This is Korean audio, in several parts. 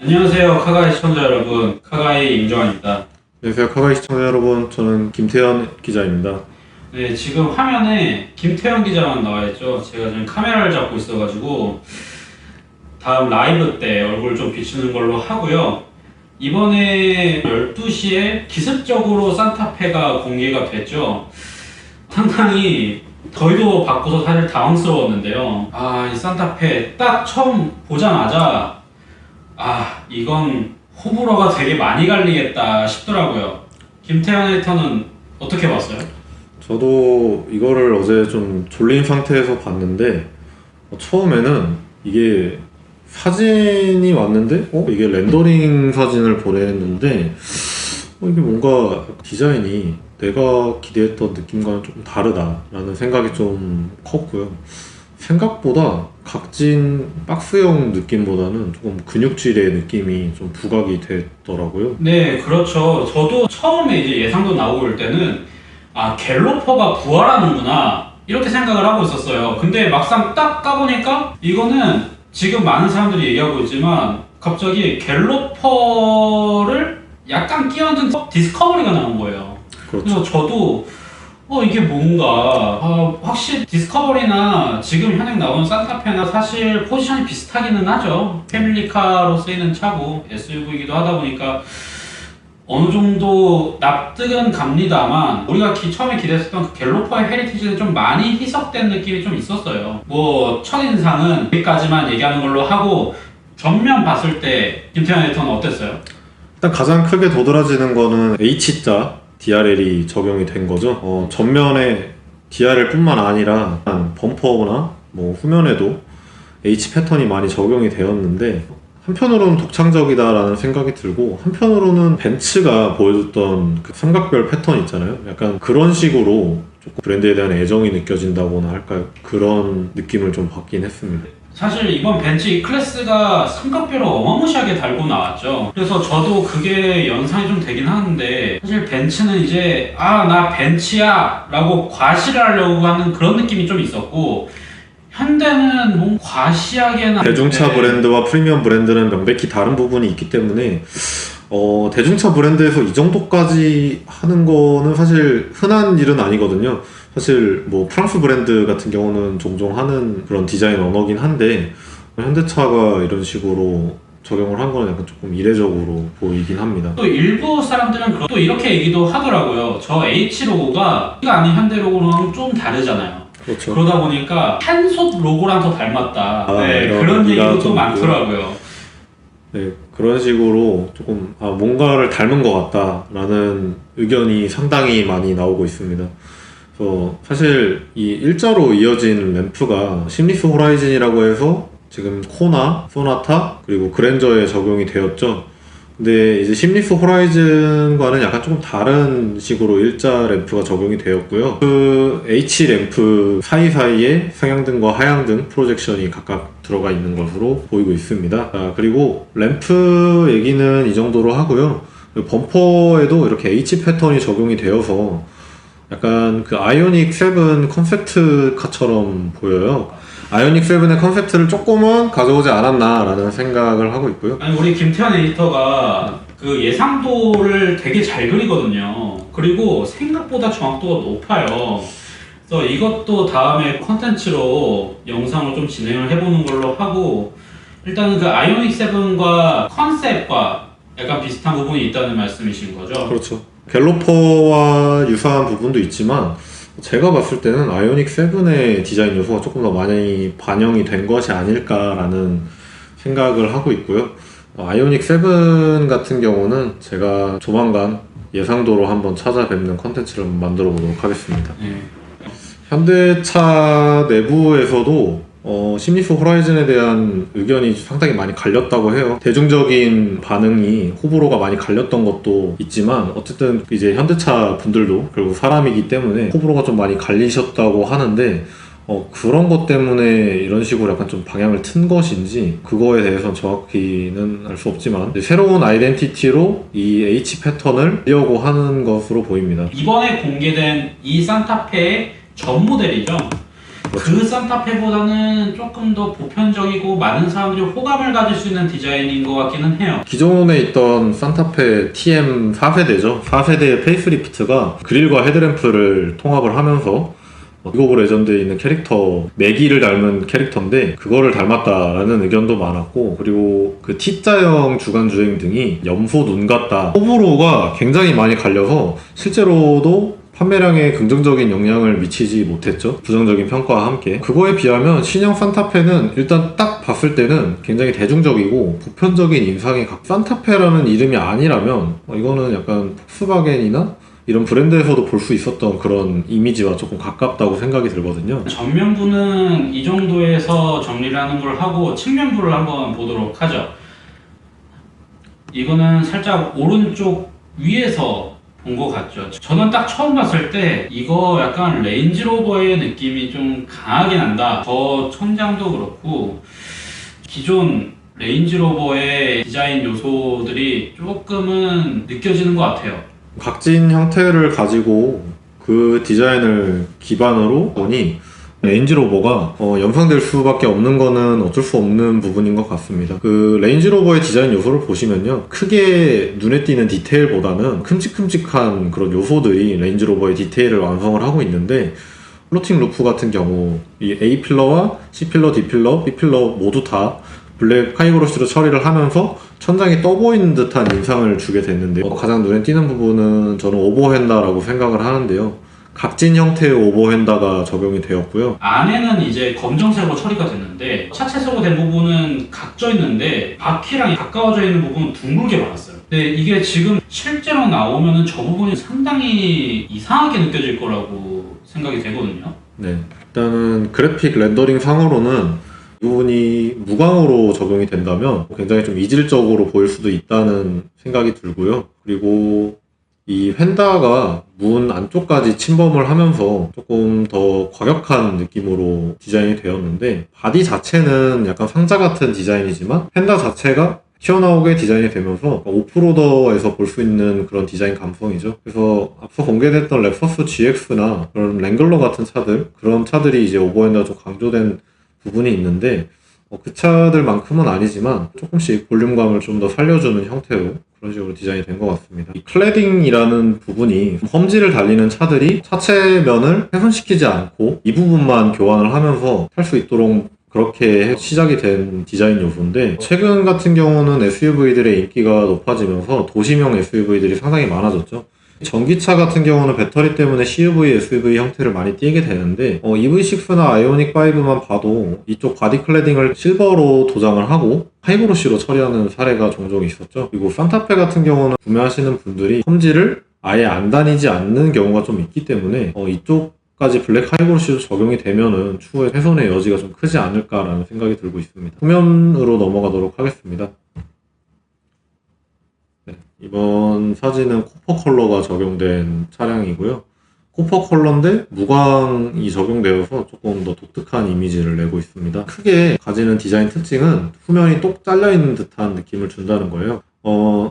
안녕하세요, 카가이 시청자 여러분. 카가이 임정환입니다. 안녕하세요, 카가이 시청자 여러분. 저는 김태현 기자입니다. 네, 지금 화면에 김태현 기자만 나와 있죠. 제가 지금 카메라를 잡고 있어가지고 다음 라이브 때 얼굴 좀 비추는 걸로 하고요. 이번에 12시에 기습적으로 산타페가 공개가 됐죠. 상당히 저희도 받고서 사실 당황스러웠는데요. 이 산타페 딱 처음 보자마자 이건 호불호가 되게 많이 갈리겠다 싶더라고요. 김태현 에디터는 어떻게 봤어요? 저도 이거를 어제 좀 졸린 상태에서 봤는데 처음에는 이게 사진이 왔는데 이게 렌더링 사진을 보냈는데 이게 뭔가 디자인이 내가 기대했던 느낌과는 조금 다르다라는 생각이 좀 컸고요. 생각보다 각진 박스형 느낌보다는 조금 근육질의 느낌이 좀 부각이 됐더라고요. 네, 그렇죠. 저도 처음에 이제 예상도 나오고 올 때는 갤로퍼가 부활하는구나 이렇게 생각을 하고 있었어요. 근데 막상 딱 까보니까 이거는 지금 많은 사람들이 얘기하고 있지만 갑자기 갤로퍼를 약간 끼얹은 디스커버리가 나온 거예요. 그렇죠. 그래서 저도 이게 뭔가 확실히 디스커버리나 지금 현행 나오는 산타페나 사실 포지션이 비슷하기는 하죠. 패밀리카로 쓰이는 차고 SUV이기도 하다 보니까 어느 정도 납득은 갑니다만 우리가 처음에 기대했었던 그 갤로퍼의 헤리티지는 좀 많이 희석된 느낌이 좀 있었어요. 첫인상은 여기까지만 얘기하는 걸로 하고 전면 봤을 때 김태현 에디터는 어땠어요? 일단 가장 크게 도드라지는 거는 H자 DRL이 적용이 된 거죠. 전면에 DRL 뿐만 아니라 범퍼나 후면에도 H 패턴이 많이 적용이 되었는데 한편으로는 독창적이다라는 생각이 들고 한편으로는 벤츠가 보여줬던 그 삼각별 패턴 있잖아요. 약간 그런 식으로 조금 브랜드에 대한 애정이 느껴진다고나 할까요? 그런 느낌을 좀 받긴 했습니다. 사실 이번 벤츠 E클래스가 삼각별을 어마무시하게 달고 나왔죠. 그래서 저도 그게 연상이 좀 되긴 하는데 사실 벤츠는 이제 나 벤츠야 라고 과시를 하려고 하는 그런 느낌이 좀 있었고 현대는 뭔가 과시하게는 대중차 브랜드와 프리미엄 브랜드는 명백히 다른 부분이 있기 때문에 대중차 브랜드에서 이 정도까지 하는 거는 사실 흔한 일은 아니거든요. 사실 프랑스 브랜드 같은 경우는 종종 하는 그런 디자인 언어긴 한데 현대차가 이런 식으로 적용을 한 거는 약간 조금 이례적으로 보이긴 합니다. 또 일부 사람들은 또 이렇게 얘기도 하더라고요. 저 H 로고가 아닌 현대 로고랑 좀 다르잖아요. 그렇죠. 그러다 보니까 한솥 로고랑 더 닮았다. 이런 그런 얘기도 좀 있고. 많더라고요. 네, 그런 식으로 조금 뭔가를 닮은 것 같다라는 의견이 상당히 많이 나오고 있습니다. 그래서 사실 이 일자로 이어진 램프가 심리스 호라이즌이라고 해서 지금 코나, 소나타, 그리고 그랜저에 적용이 되었죠. 근데 이제 심리스 호라이즌과는 약간 조금 다른 식으로 일자 램프가 적용이 되었고요. 그 H 램프 사이사이에 상향등과 하향등 프로젝션이 각각 들어가 있는 것으로 보이고 있습니다. 그리고 램프 얘기는 이 정도로 하고요. 범퍼에도 이렇게 H 패턴이 적용이 되어서 약간 그 아이오닉 7 컨셉트카처럼 보여요. 아이오닉 7의 컨셉트를 조금은 가져오지 않았나라는 생각을 하고 있고요. 우리 김태현 에디터가 그 예상도를 되게 잘 그리거든요. 그리고 생각보다 정확도가 높아요. 그래서 이것도 다음에 컨텐츠로 영상을 좀 진행을 해보는 걸로 하고 일단은 그 아이오닉 7과 컨셉과 약간 비슷한 부분이 있다는 말씀이신 거죠? 그렇죠. 갤로퍼와 유사한 부분도 있지만 제가 봤을 때는 아이오닉 7의 디자인 요소가 조금 더 많이 반영이 된 것이 아닐까라는 생각을 하고 있고요. 아이오닉 7 같은 경우는 제가 조만간 예상도로 한번 찾아뵙는 컨텐츠를 만들어 보도록 하겠습니다. 현대차 내부에서도 심리스 호라이즌에 대한 의견이 상당히 많이 갈렸다고 해요. 대중적인 반응이 호불호가 많이 갈렸던 것도 있지만 어쨌든 이제 현대차 분들도 결국 사람이기 때문에 호불호가 좀 많이 갈리셨다고 하는데 그런 것 때문에 이런 식으로 약간 좀 방향을 튼 것인지 그거에 대해서는 정확히는 알 수 없지만 새로운 아이덴티티로 이 H 패턴을 하려고 하는 것으로 보입니다. 이번에 공개된 이 산타페의 전 모델이죠. 그 산타페보다는 조금 더 보편적이고 많은 사람들이 호감을 가질 수 있는 디자인인 것 같기는 해요. 기존에 있던 산타페 TM 4세대죠. 4세대의 페이스리프트가 그릴과 헤드램프를 통합을 하면서 리그 오브 레전드에 있는 캐릭터 매기를 닮은 캐릭터인데 그거를 닮았다라는 의견도 많았고, 그리고 그 T자형 주간주행 등이 염소 눈 같다, 호불호가 굉장히 많이 갈려서 실제로도 판매량에 긍정적인 영향을 미치지 못했죠. 부정적인 평가와 함께. 그거에 비하면 신형 산타페는 일단 딱 봤을 때는 굉장히 대중적이고 보편적인 인상의 산타페라는 이름이 아니라면 이거는 약간 폭스바겐이나 이런 브랜드에서도 볼 수 있었던 그런 이미지와 조금 가깝다고 생각이 들거든요. 전면부는 이 정도에서 정리를 하는 걸 하고 측면부를 한번 보도록 하죠. 이거는 살짝 오른쪽 위에서 본 것 같죠. 저는 딱 처음 봤을 때 이거 약간 레인지로버의 느낌이 좀 강하게 난다. 저 천장도 그렇고 기존 레인지로버의 디자인 요소들이 조금은 느껴지는 것 같아요. 각진 형태를 가지고 그 디자인을 기반으로 보니 레인지로버가 연상될 수밖에 없는 거는 어쩔 수 없는 부분인 것 같습니다. 그 레인지로버의 디자인 요소를 보시면요, 크게 눈에 띄는 디테일보다는 큼직큼직한 그런 요소들이 레인지로버의 디테일을 완성을 하고 있는데, 플로팅 루프 같은 경우 이 A필러와 C필러, D필러, B필러 모두 다 블랙 하이그로시로 처리를 하면서 천장이 떠 보이는 듯한 인상을 주게 됐는데요. 가장 눈에 띄는 부분은 저는 오버핸다라고 생각을 하는데요. 각진 형태의 오버핸다가 적용이 되었고요. 안에는 이제 검정색으로 처리가 됐는데 차체색으로 된 부분은 각져 있는데 바퀴랑 가까워져 있는 부분은 둥글게 많았어요. 근데 이게 지금 실제로 나오면은 저 부분이 상당히 이상하게 느껴질 거라고 생각이 되거든요. 네, 일단은 그래픽 렌더링 상으로는 이 부분이 무광으로 적용이 된다면 굉장히 좀 이질적으로 보일 수도 있다는 생각이 들고요. 그리고 이 휀다가 문 안쪽까지 침범을 하면서 조금 더 과격한 느낌으로 디자인이 되었는데, 바디 자체는 약간 상자 같은 디자인이지만 휀다 자체가 튀어나오게 디자인이 되면서 오프로더에서 볼 수 있는 그런 디자인 감성이죠. 그래서 앞서 공개됐던 렉서스 GX나 그런 랭글러 같은 차들, 그런 차들이 이제 오버핸드가 좀 강조된 부분이 있는데 그 차들만큼은 아니지만 조금씩 볼륨감을 좀 더 살려주는 형태로 그런 식으로 디자인이 된 것 같습니다. 이 클래딩이라는 부분이 험지를 달리는 차들이 차체면을 훼손시키지 않고 이 부분만 교환을 하면서 탈 수 있도록 그렇게 시작이 된 디자인 요소인데, 최근 같은 경우는 SUV들의 인기가 높아지면서 도심형 SUV들이 상당히 많아졌죠. 전기차 같은 경우는 배터리 때문에 CUV, SUV 형태를 많이 띠게 되는데 EV6나 아이오닉 5만 봐도 이쪽 바디 클래딩을 실버로 도장을 하고 하이그로시로 처리하는 사례가 종종 있었죠. 그리고 산타페 같은 경우는 구매하시는 분들이 험지를 아예 안 다니지 않는 경우가 좀 있기 때문에 이쪽까지 블랙 하이그로시로 적용이 되면은 추후에 훼손의 여지가 좀 크지 않을까라는 생각이 들고 있습니다. 후면으로 넘어가도록 하겠습니다. 이번 사진은 코퍼 컬러가 적용된 차량이고요. 코퍼 컬러인데 무광이 적용되어서 조금 더 독특한 이미지를 내고 있습니다. 크게 가지는 디자인 특징은 후면이 똑 잘려있는 듯한 느낌을 준다는 거예요.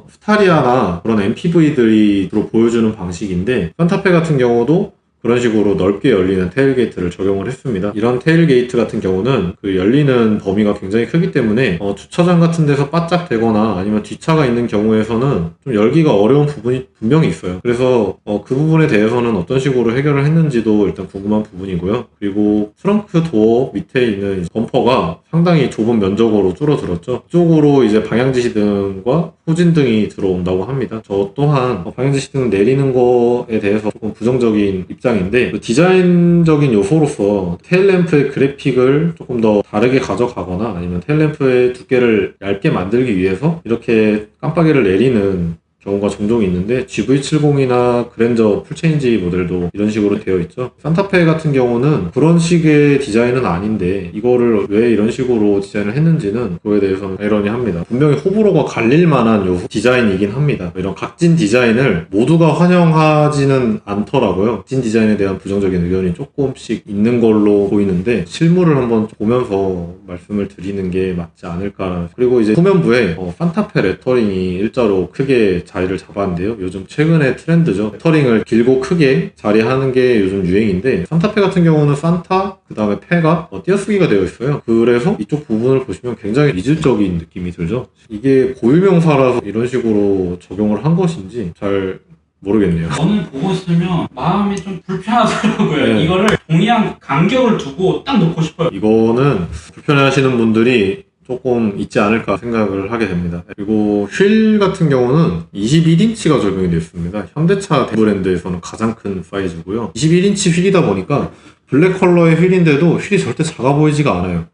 스타리아나 그런 MPV들이 주로 보여주는 방식인데, 산타페 같은 경우도 그런 식으로 넓게 열리는 테일게이트를 적용을 했습니다. 이런 테일게이트 같은 경우는 그 열리는 범위가 굉장히 크기 때문에 주차장 같은 데서 바짝 대거나 아니면 뒷차가 있는 경우에서는 좀 열기가 어려운 부분이 분명히 있어요. 그래서 그 부분에 대해서는 어떤 식으로 해결을 했는지도 일단 궁금한 부분이고요. 그리고 트렁크 도어 밑에 있는 범퍼가 상당히 좁은 면적으로 줄어들었죠. 이쪽으로 이제 방향지시등과 후진등이 들어온다고 합니다. 저 또한 방향지시등 내리는 거에 대해서 조금 부정적인 입장인데, 그 디자인적인 요소로서 테일램프의 그래픽을 조금 더 다르게 가져가거나 아니면 테일램프의 두께를 얇게 만들기 위해서 이렇게 깜빡이를 내리는 경우가 종종 있는데, GV70이나 그랜저 풀체인지 모델도 이런 식으로 되어 있죠. 산타페 같은 경우는 그런 식의 디자인은 아닌데 이거를 왜 이런 식으로 디자인을 했는지는 그거에 대해서는 아이러니합니다. 분명히 호불호가 갈릴 만한 요소 디자인이긴 합니다. 이런 각진 디자인을 모두가 환영하지는 않더라고요. 각진 디자인에 대한 부정적인 의견이 조금씩 있는 걸로 보이는데, 실물을 한번 보면서 말씀을 드리는 게 맞지 않을까. 그리고 이제 후면부에 산타페 레터링이 일자로 크게 자리를 잡았는데요. 요즘 최근의 트렌드죠. 레터링을 길고 크게 자리하는 게 요즘 유행인데 산타페 같은 경우는 산타 그 다음에 페가 띄어쓰기가 되어 있어요. 그래서 이쪽 부분을 보시면 굉장히 이질적인 느낌이 들죠. 이게 고유명사라서 이런 식으로 적용을 한 것인지 잘 모르겠네요. 저는 보고 있으면 마음이 좀 불편하더라고요. 네. 이거를 동의한 간격을 두고 딱 놓고 싶어요. 이거는 불편해하시는 분들이 조금 있지 않을까 생각을 하게 됩니다. 그리고 휠 같은 경우는 21인치가 적용이 되어 있습니다. 현대차 브랜드에서는 가장 큰 사이즈고요. 21인치 휠이다 보니까 블랙 컬러의 휠인데도 휠이 절대 작아 보이지가 않아요.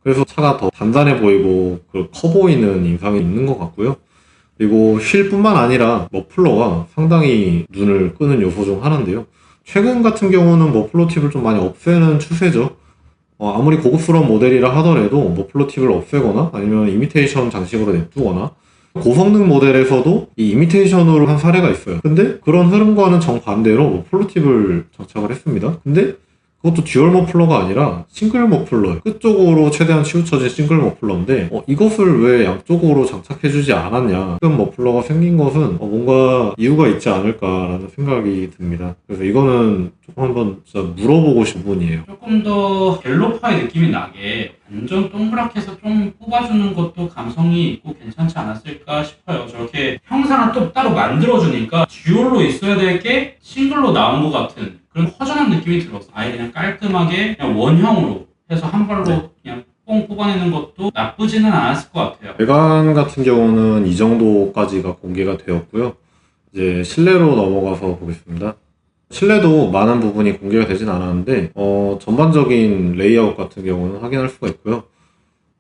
그래서 차가 더 단단해 보이고 커 보이는 인상이 있는 것 같고요. 그리고 휠뿐만 아니라 머플러가 상당히 눈을 끄는 요소 중 하나인데요. 최근 같은 경우는 머플러 팁을 좀 많이 없애는 추세죠. 아무리 고급스러운 모델이라 하더라도 머플러 팁을 없애거나 아니면 이미테이션 장식으로 냅두거나 고성능 모델에서도 이 이미테이션으로 한 사례가 있어요. 근데 그런 흐름과는 정반대로 머플러 팁을 장착을 했습니다. 근데 그것도 듀얼 머플러가 아니라 싱글 머플러, 끝쪽으로 최대한 치우쳐진 싱글 머플러인데 이것을 왜 양쪽으로 장착해주지 않았냐. 지금 머플러가 생긴 것은 뭔가 이유가 있지 않을까라는 생각이 듭니다. 그래서 이거는 조금 한번 진짜 물어보고 싶은 부분이에요. 조금 더 갤로파의 느낌이 나게 완전 동그랗게 해서 좀 뽑아주는 것도 감성이 있고 괜찮지 않았을까 싶어요. 저렇게 형상을 또 따로 만들어주니까 듀얼로 있어야 될 게 싱글로 나온 것 같은 그런 허전한 느낌이 들었어. 아예 그냥 깔끔하게 그냥 원형으로 해서 한 발로 그냥 뽕 뽑아내는 것도 나쁘지는 않았을 것 같아요. 외관 같은 경우는 이 정도까지가 공개가 되었고요. 이제 실내로 넘어가서 보겠습니다. 실내도 많은 부분이 공개가 되진 않았는데 전반적인 레이아웃 같은 경우는 확인할 수가 있고요.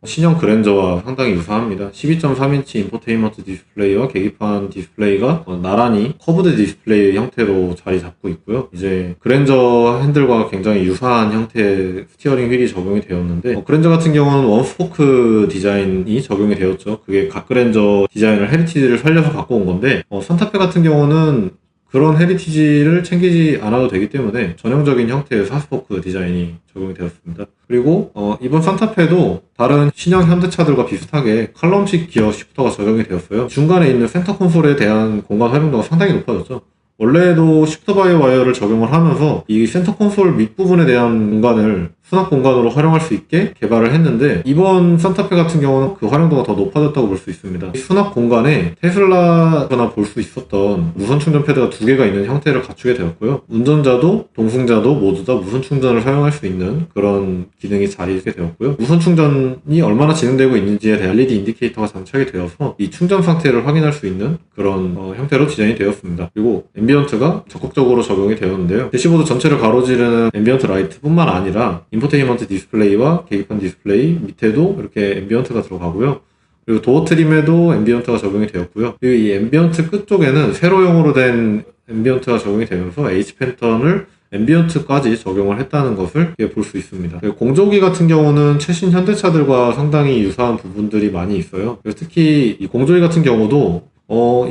신형 그랜저와 상당히 유사합니다. 12.3인치 인포테인먼트 디스플레이와 계기판 디스플레이가 나란히 커브드 디스플레이 형태로 자리 잡고 있고요. 이제 그랜저 핸들과 굉장히 유사한 형태의 스티어링 휠이 적용이 되었는데 그랜저 같은 경우는 원스포크 디자인이 적용이 되었죠. 그게 각 그랜저 디자인을 헤리티지를 살려서 갖고 온 건데 산타페 같은 경우는 그런 헤리티지를 챙기지 않아도 되기 때문에 전형적인 형태의 4스포크 디자인이 적용이 되었습니다. 그리고 이번 산타페도 다른 신형 현대차들과 비슷하게 칼럼식 기어 시프터가 적용이 되었어요. 중간에 있는 센터 콘솔에 대한 공간 활용도가 상당히 높아졌죠. 원래도 시프터 바이 와이어를 적용을 하면서 이 센터 콘솔 밑부분에 대한 공간을 수납 공간으로 활용할 수 있게 개발을 했는데 이번 산타페 같은 경우는 그 활용도가 더 높아졌다고 볼 수 있습니다. 수납 공간에 테슬라나 볼 수 있었던 무선 충전 패드가 2개가 있는 형태를 갖추게 되었고요. 운전자도 동승자도 모두 다 무선 충전을 사용할 수 있는 그런 기능이 자리하게 되었고요. 무선 충전이 얼마나 진행되고 있는지에 대한 LED 인디케이터가 장착이 되어서 이 충전 상태를 확인할 수 있는 그런 형태로 디자인이 되었습니다. 그리고 앰비언트가 적극적으로 적용이 되었는데요. 대시보드 전체를 가로지르는 앰비언트 라이트뿐만 아니라 인포테인먼트 디스플레이와 계기판 디스플레이 밑에도 이렇게 앰비언트가 들어가고요. 그리고 도어 트림에도 앰비언트가 적용이 되었고요. 그리고 이 앰비언트 끝쪽에는 세로형으로 된 앰비언트가 적용이 되면서 H 패턴을 앰비언트까지 적용을 했다는 것을 볼 수 있습니다. 공조기 같은 경우는 최신 현대차들과 상당히 유사한 부분들이 많이 있어요. 특히 이 공조기 같은 경우도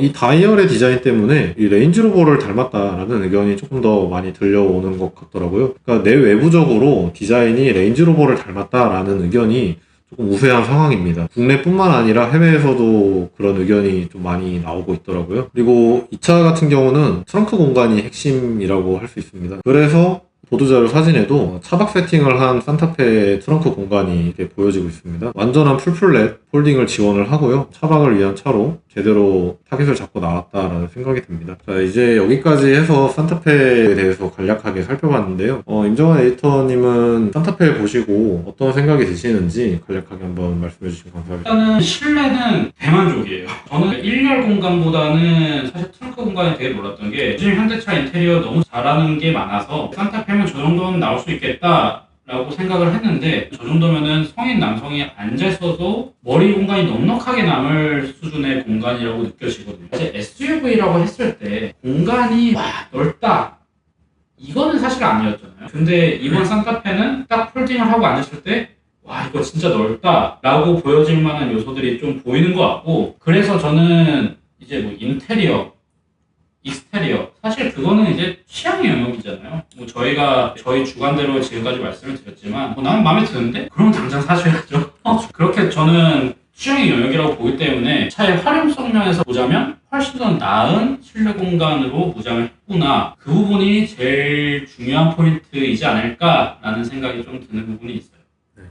이 다이얼의 디자인 때문에 이 레인지로버를 닮았다라는 의견이 조금 더 많이 들려오는 것 같더라고요. 그러니까 내외부적으로 디자인이 레인지로버를 닮았다라는 의견이 조금 우세한 상황입니다. 국내뿐만 아니라 해외에서도 그런 의견이 좀 많이 나오고 있더라고요. 그리고 이 차 같은 경우는 트렁크 공간이 핵심이라고 할 수 있습니다. 그래서 보도자료 사진에도 차박 세팅을 한 산타페 트렁크 공간이 이렇게 보여지고 있습니다. 완전한 풀플랫 폴딩을 지원을 하고요. 차박을 위한 차로 제대로 타깃을 잡고 나왔다라는 생각이 듭니다. 자, 이제 여기까지 해서 산타페에 대해서 간략하게 살펴봤는데요. 임정환 에디터님은 산타페 보시고 어떤 생각이 드시는지 간략하게 한번 말씀해 주시면 감사하겠습니다. 일단은 실내는 대만족이에요. 저는 1열 공간보다는 사실 트렁크 공간에 되게 놀랐던 게 요즘 현대차 인테리어 너무 잘하는 게 많아서 산타페면 저 정도는 나올 수 있겠다 라고 생각을 했는데 저 정도면은 성인 남성이 앉아있어도 머리 공간이 넉넉하게 남을 수준의 공간이라고 느껴지거든요. 사실 SUV라고 했을 때 공간이 넓다 이거는 사실 아니었잖아요. 근데 이번 산타페는 딱 폴딩을 하고 앉았을 때 와 이거 진짜 넓다 라고 보여질 만한 요소들이 좀 보이는 것 같고 그래서 저는 이제 뭐 인테리어 익스테리어 사실 그거는 이제 취향의 영역이잖아요. 뭐 저희 주관대로 지금까지 말씀을 드렸지만 나는 마음에 드는데? 그러면 당장 사셔야죠. 그렇게 저는 취향의 영역이라고 보기 때문에 차의 활용성 면에서 보자면 훨씬 더 나은 실내 공간으로 무장을 했구나. 그 부분이 제일 중요한 포인트이지 않을까라는 생각이 좀 드는 부분이 있어요.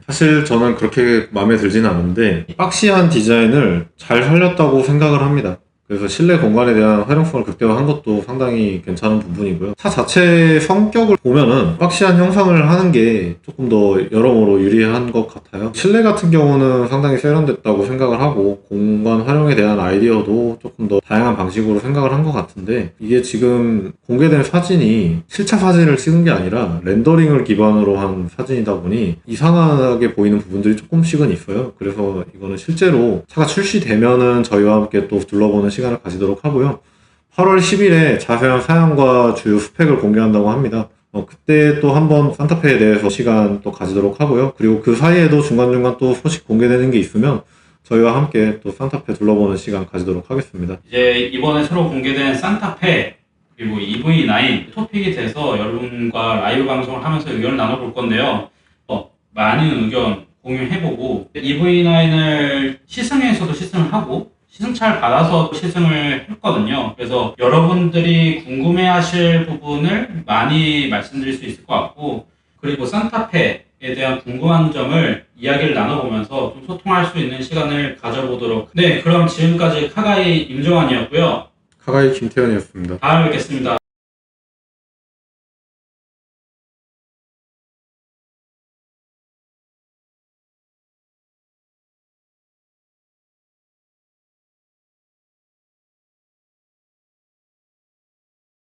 사실 저는 그렇게 마음에 들지는 않은데 박시한 디자인을 잘 살렸다고 생각을 합니다. 그래서 실내 공간에 대한 활용성을 극대화한 것도 상당히 괜찮은 부분이고요. 차 자체의 성격을 보면은 박시한 형상을 하는 게 조금 더 여러모로 유리한 것 같아요. 실내 같은 경우는 상당히 세련됐다고 생각을 하고 공간 활용에 대한 아이디어도 조금 더 다양한 방식으로 생각을 한 것 같은데 이게 지금 공개된 사진이 실차 사진을 찍은 게 아니라 렌더링을 기반으로 한 사진이다 보니 이상하게 보이는 부분들이 조금씩은 있어요. 그래서 이거는 실제로 차가 출시되면은 저희와 함께 또 둘러보는 시간을 가지도록 하고요. 8월 10일에 자세한 사양과 주요 스펙을 공개한다고 합니다. 그때 또 한번 산타페에 대해서 시간 또 가지도록 하고요. 그리고 그 사이에도 중간중간 또 소식 공개되는 게 있으면 저희와 함께 또 산타페 둘러보는 시간 가지도록 하겠습니다. 이제 이번에 새로 공개된 산타페 그리고 EV9 토픽이 돼서 여러분과 라이브 방송을 하면서 의견을 나눠볼 건데요. 많은 의견 공유해보고 EV9을 시승에서도 시승을 하고 시승차를 받아서 시승을 했거든요. 그래서 여러분들이 궁금해하실 부분을 많이 말씀드릴 수 있을 것 같고 그리고 산타페에 대한 궁금한 점을 이야기를 나눠보면서 좀 소통할 수 있는 시간을 가져보도록. 네, 그럼 지금까지 카가이 임종환이었고요. 카가이 김태현이었습니다. 다음에 뵙겠습니다.